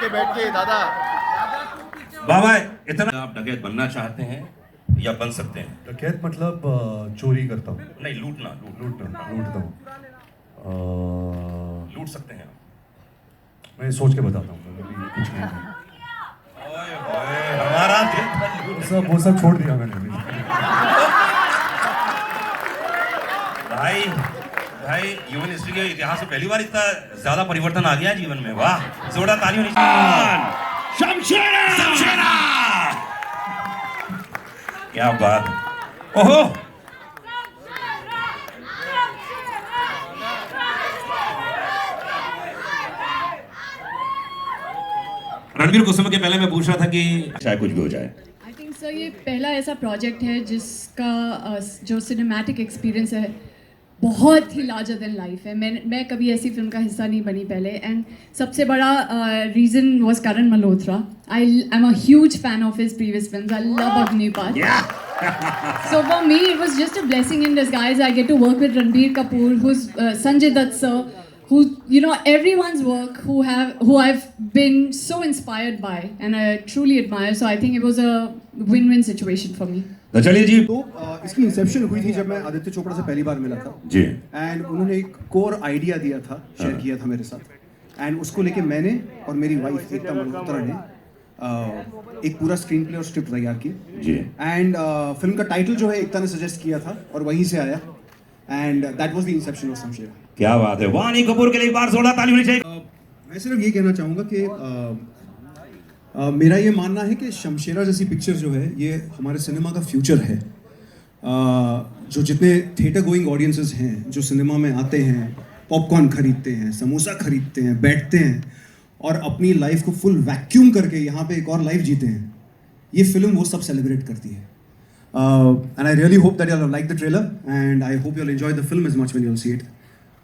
के बैठ के दादा। बाबा इतना आप डकैत बनना चाहते हैं या बन सकते हैं? डकैत मतलब चोरी करता हूँ? नहीं, लूटता हूँ। लूट सकते हैं आप? मैं सोच के बताता हूँ, अभी कुछ नहीं। हमारा दिल वो सब छोड़ दिया मैंने अभी। भाई ह्यूमन हिस्ट्री के इतिहास में पहली बार इतना ज्यादा परिवर्तन आ गया जीवन में। वाह, जोड़ा तालियों नहीं। शमशेरा क्या बात। ओहो, रणबीर कुछ समय के पहले मैं पूछ रहा था कि चाहे कुछ भी हो जाए। आई थिंक सर ये पहला ऐसा प्रोजेक्ट है जिसका जो सिनेमैटिक एक्सपीरियंस है बहुत ही लार्जर देन लाइफ है। मैं कभी ऐसी फिल्म का हिस्सा नहीं बनी पहले, एंड सबसे बड़ा reason was Karan Malhotra. I am a huge fan of his previous films. I love Agneepath. So for me it was just a blessing in disguise. I get to work with Rabir Kapoor, who's Sanjay sir, who, you know, everyone's work who I've been so inspired by and I truly admire. So I think it was a win-win situation for me. तो चलिए जी। तो इसकी Inception हुई थी जब मैं आदित्य चोपड़ा से पहली बार मिला था जी, एंड उन्होंने एक कोर आइडिया दिया था, शेयर किया था मेरे साथ, एंड उसको लेके मैंने और मेरी वाइफ एकता मल्होत्रा ने एक पूरा स्क्रीन प्ले और स्क्रिप्ट तैयार की जी। एंड फिल्म का टाइटल जो है एकता ने सजेस्ट किया था और वहीं से आया, and that was the Inception of Shamshera. क्या बात है। वानी कपूर के लिए एक बार जोरदार ताली होनी चाहिए। मैं सिर्फ ये कहना चाहूँगा कि मेरा ये मानना है कि शमशेरा जैसी पिक्चर जो है ये हमारे सिनेमा का फ्यूचर है। जो जितने थिएटर गोइंग ऑडियंसेस हैं जो सिनेमा में आते हैं, पॉपकॉर्न खरीदते हैं, समोसा खरीदते हैं, बैठते हैं और अपनी लाइफ को फुल वैक्यूम करके यहाँ पे एक और लाइफ जीते हैं, ये फिल्म वो सब सेलिब्रेट करती है। And I really hope that you like the trailer and I hope you enjoy the film as much when you see it,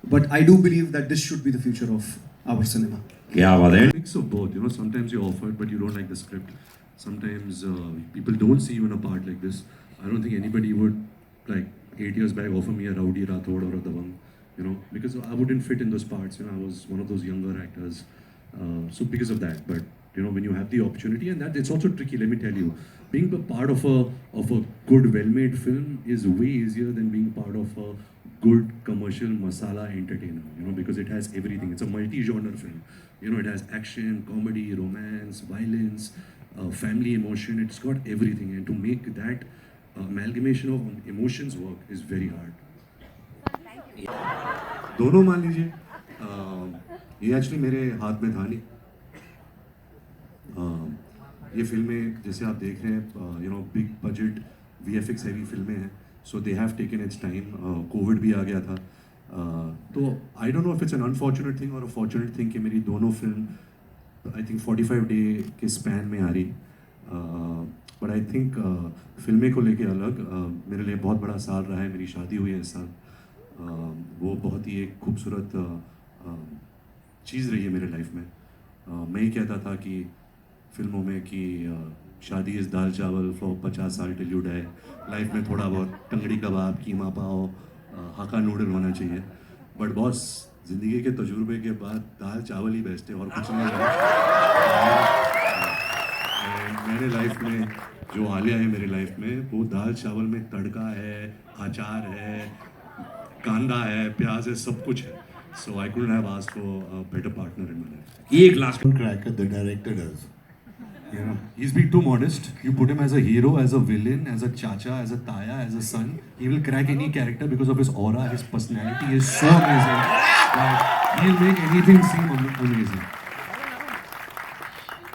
but I do believe that this should be the future of our cinema. क्या बात है। Mix of both, you know, sometimes you're offered but you don't like the script. Sometimes people don't see you in a part like this. I don't think anybody would, like 8 years back, offer me a Rowdy Rathod or a Dabang, you know, because I wouldn't fit in those parts, you know, I was one of those younger actors. So because of that, but you know, when you have the opportunity, and that it's also tricky, let me tell you, being a part of a good well-made film is way easier than being part of a good commercial masala entertainer, you know, because it has everything. It's a multi-genre film, you know, it has action, comedy, romance, violence, family emotion. It's got everything, and to make that amalgamation of emotions work is very hard. दोनों मान लीजिए, ये actually मेरे हाथ में था नहीं। ये फिल्में जैसे आप देख रहे हैं, you know, big budget VFX heavy फिल्में हैं, so they have taken its time. Covid भी आ गया था, तो I don't know if it's an unfortunate thing और अ फॉर्चुनेट थिंग कि मेरी दोनों फिल्म आई थिंक 45 डे के स्पैन में आ रही। बट आई थिंक फिल्में को लेके अलग मेरे लिए बहुत बड़ा साल रहा है। मेरी शादी हुई है इस साल, वो बहुत ही एक खूबसूरत चीज़ रही है मेरे लाइफ में। मैं ही कहता था कि फिल्मों में कि शादी इज़ दाल चावल फॉर 50 साल टिल यू डाई। लाइफ में थोड़ा बहुत टंगड़ी कबाब, कीमा पाव, हाका नूडल होना चाहिए, बट बॉस ज़िंदगी के तजुर्बे के बाद दाल चावल ही बेस्ट है और कुछ नहीं है। मेरे लाइफ में जो आलिया है मेरी लाइफ में, वो दाल चावल में तड़का है, अचार है, कांदा है, प्याज है, सब कुछ है। So I couldn't have asked for a better partner in my life. एक last Cracker the director does. You know, he's being too modest. You put him as a hero, as a villain, as a chacha, as a taya, as a son. He will crack any character because of his aura. His personality is so amazing. Like, he'll make anything seem amazing.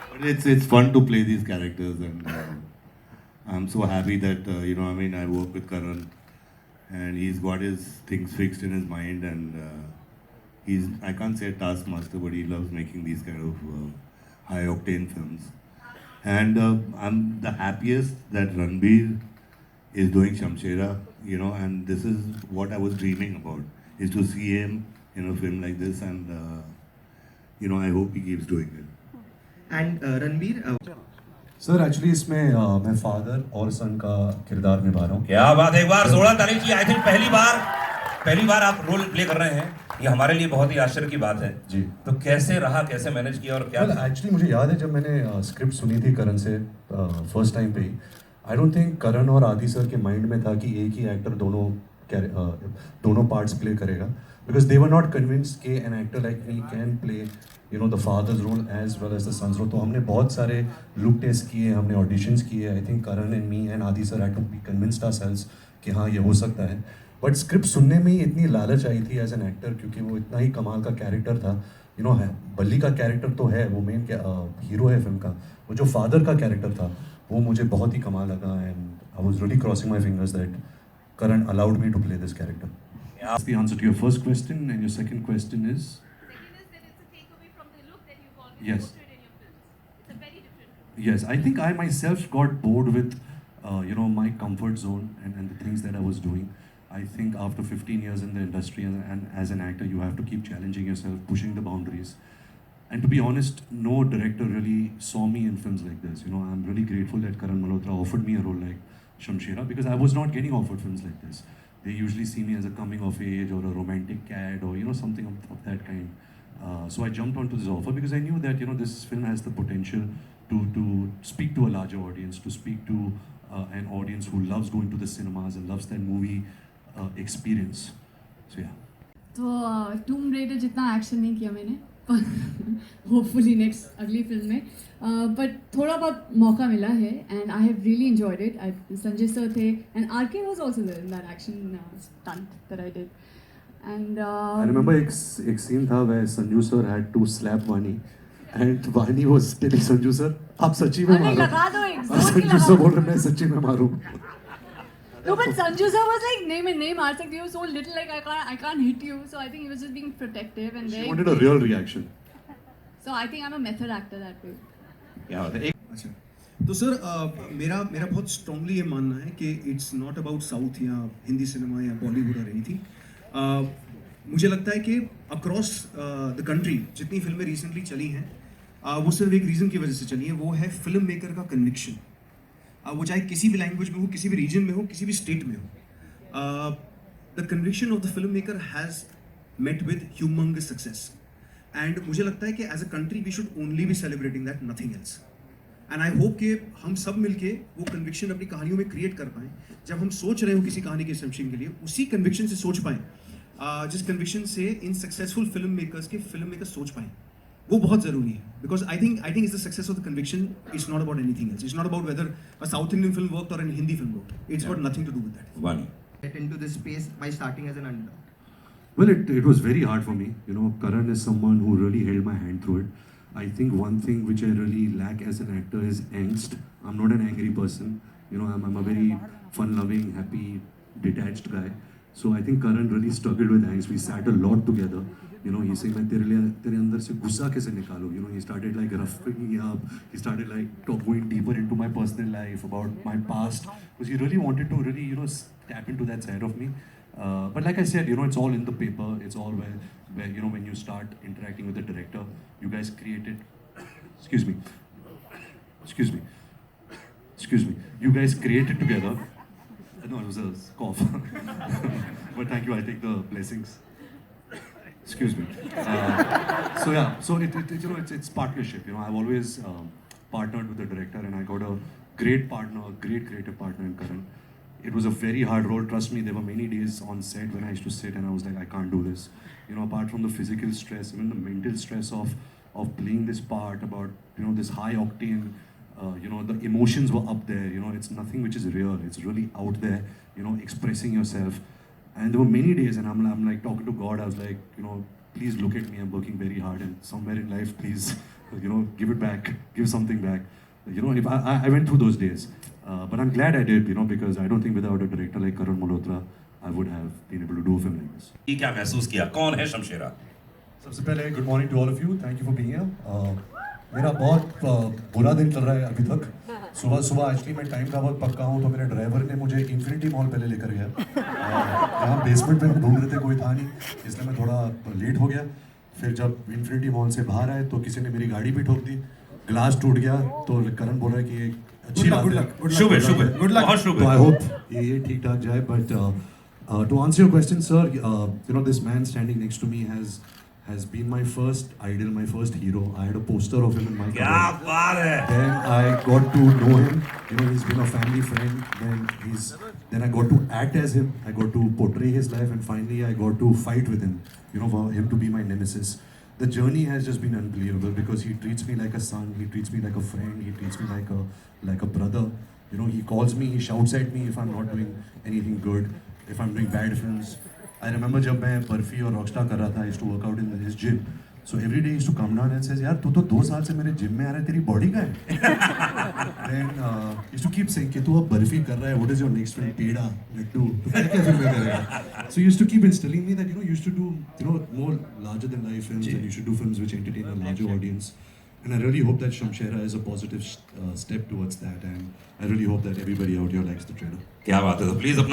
But it's fun to play these characters, and I'm so happy that you know, I mean, I work with Karan, and he's got his things fixed in his mind, and he's, I can't say a taskmaster, but he loves making these kind of high octane films. And I'm the happiest that Ranbir is doing Shamshera, you know, and this is what I was dreaming about, is to see him in a film like this, and you know, I hope he keeps doing it. And Ranbir, sir actually इसमें मैं father और सन का किरदार निभा रहा हूँ। क्या बात है। एक बार जोड़ा ताली चाहिए। आई थिंक पहली बार पहली बार आप रोल प्ले कर रहे हैं, ये हमारे लिए बहुत ही आश्चर्य की बात है जी। तो कैसे रहा, कैसे मैनेज किया और क्या था? एक्चुअली मुझे याद है जब मैंने स्क्रिप्ट सुनी थी करण से फर्स्ट टाइम पे ही, आई डोंट थिंक करण और आदि सर के माइंड में था कि एक ही एक्टर दोनों पार्ट्स प्ले करेगा, because they were not convinced कि an actor like me can play the father's role as well as the son's role. तो हमने बहुत सारे लुक टेस्ट किए, हमने ऑडिशंस किए। I think Karan and me and Adi sir had to be convinced ourselves कि हाँ ये हो सकता है। बट स्क्रिप्ट सुनने में ही इतनी लालच आई थी एज एन एक्टर, क्योंकि वो इतना ही कमाल का कैरेक्टर था। है बल्ली का कैरेक्टर तो है, वो मेन हीरो है फिल्म का, वो जो फादर का कैरेक्टर था वो मुझे बहुत ही कमाल लगा। And I was really crossing my fingers that Karan allowed me to play this character. That's the answer to your first question, and your second question is? Second is that it's a takeaway from the look that you've always Yes. portrayed in your films. It's a very different look. Yes, I think I myself got bored with, my comfort zone and the things that I was doing. I think after 15 years in the industry and as an actor, you have to keep challenging yourself, pushing the boundaries. And to be honest, no director really saw me in films like this. I'm really grateful that Karan Malhotra offered me a role like Shamshera, because I was not getting offered films like this. They usually see me as a coming of age or a romantic cad or something of that kind. So I jumped onto this offer because I knew that this film has the potential to speak to a larger audience, to speak to an audience who loves going to the cinemas and loves that movie experience. So yeah. तो टूम raider जितना action नहीं किया मैंने, hopefully next अगली film में, but थोड़ा बहुत मौका मिला है and I have really enjoyed it. Sanjay sir थे and RK was also there in that action stunt that I did and I remember एक scene था where Sanju sir had to slap Vaani, and Vaani was telling Sanju sir, आप सच्ची में अरे मारो। लगा दो एक और संजू सर बोल रहे मैं सच्ची में मारूं। No, but Sanju sir was like, नहीं मैं नहीं मार सकती हूँ, so little like I can't hit you, so I think he was just being protective and She very. wanted a real reaction. So I think I'm a method actor that way. क्या होता है? एक अच्छा, तो sir मेरा बहुत strongly ये मानना है कि इट्स नॉट अबाउट साउथ या हिंदी सिनेमा या बॉलीवुड और एनीथिंग। मुझे लगता है कि अक्रॉस द कंट्री जितनी फिल्में रिसेंटली चली हैं, वो सिर्फ एक रीज़न की वजह से चली हैं, वो है फिल्म मेकर का कन्विक्शन। वो चाहे किसी भी लैंग्वेज में हो, किसी भी रीजन में हो, किसी भी स्टेट में हो। The conviction of the film maker has met with humongous success, and मुझे लगता है कि as a country we should only be celebrating that, nothing else. And I hope कि हम सब मिलके वो कन्विक्शन अपनी कहानियों में क्रिएट कर पाएँ। जब हम सोच रहे हो किसी कहानी के सब्सिंग के लिए, उसी कन्विक्शन से सोच पाएँ, जिस कन्विक्शन से इन सक्सेसफुल फिल्म मेकर्स सोच पाएँ। वो बहुत ज़रूरी है, because I think is the success of the conviction is not about anything else. It's not about whether a South Indian film worked और an Hindi film worked. It's got nothing to do with that. वानी Get into this space by starting as an underdog. Well, it was very hard for me. Karan is someone who really held my hand through it. I think one thing which I really lack as an actor is angst. I'm not an angry person. I'm a very fun-loving, happy, detached guy. So I think Karan really struggled with angst. We sat a lot together. He said, मैं तेरे अंदर से गुस्सा कैसे निकालूं? He started like roughing me up. He started like going deeper into my personal life, about my past, because he really wanted to really, tap into that side of me. But like I said, it's all in the paper. It's all where when you start interacting with the director, you guys created. Excuse me. You guys created together. No, it was a cough. But thank you. I take the blessings. Excuse me. So yeah, so it's partnership. I've always partnered with the director, and I got a great partner, a great creative partner in Karan. It was a very hard role. Trust me, there were many days on set when I used to sit and I was like, I can't do this. Apart from the physical stress, even the mental stress of playing this part, about this high octane. The emotions were up there. It's nothing which is real. It's really out there. Expressing yourself. And there were many days, and I'm like talking to God. I was like, please look at me. I'm working very hard, and somewhere in life, please, give it back, give something back. If I went through those days, but I'm glad I did, because I don't think without a director like Karan Malhotra, I would have been able to do a film like this. ये क्या महसूस किया? कौन है शमशेरा? सबसे पहले good morning to all of you. Thank you for being here. मेरा बहुत बुरा दिन चल रहा है अभी तक। सुबह एक्चुअली मैं टाइम का बहुत पक्का हूँ, तो मेरे ड्राइवर ने मुझे इन्फिनिटी मॉल पहले लेकर गया। यहाँ बेसमेंट में हम ढूंढ रहे थे, कोई था नहीं, इसलिए मैं थोड़ा लेट हो गया। फिर जब इन्फिनिटी मॉल से बाहर आए तो किसी ने मेरी गाड़ी भी ठोक दी, ग्लास टूट गया। तो करण बोल रहा है कि अच्छी बात है, शुभ है, बहुत शुभ तो है। आई होप ये ठीक ठाक जाए। But To answer your question, sir, you know, this man standing next to me has been my first idol, my first hero. I had a poster of him in my क्या cupboard. बात है Then I got to know him. You know, he's been a family friend. Then I got to act as him. I got to portray his life, and finally I got to fight with him. You know, for him to be my nemesis. The journey has just been unbelievable because he treats me like a son. He treats me like a friend. He treats me like a brother. You know, he calls me. He shouts at me if I'm not doing anything good. If I'm doing bad films. I remember जब मैं बर्फी और Rockstar कर रहा था, I used to work out in his gym. So every day he used to come down and says, यार तू तो 2 साल से मेरे जिम में आ रहा है, तेरी बॉडी का है? Then he used to keep saying कि तू अब बर्फी कर रहा है, what is your next film? पेड़ा, लड्डू, तो क्या फिल्म करेगा? So he used to keep instilling me that, you know, you used to do, you know, more larger than life films, and you should do films which entertain a larger audience. And I really hope that Shamshera is a positive step towards that, and I really hope that everybody out here likes the trailer. क्या बात है तो please अपना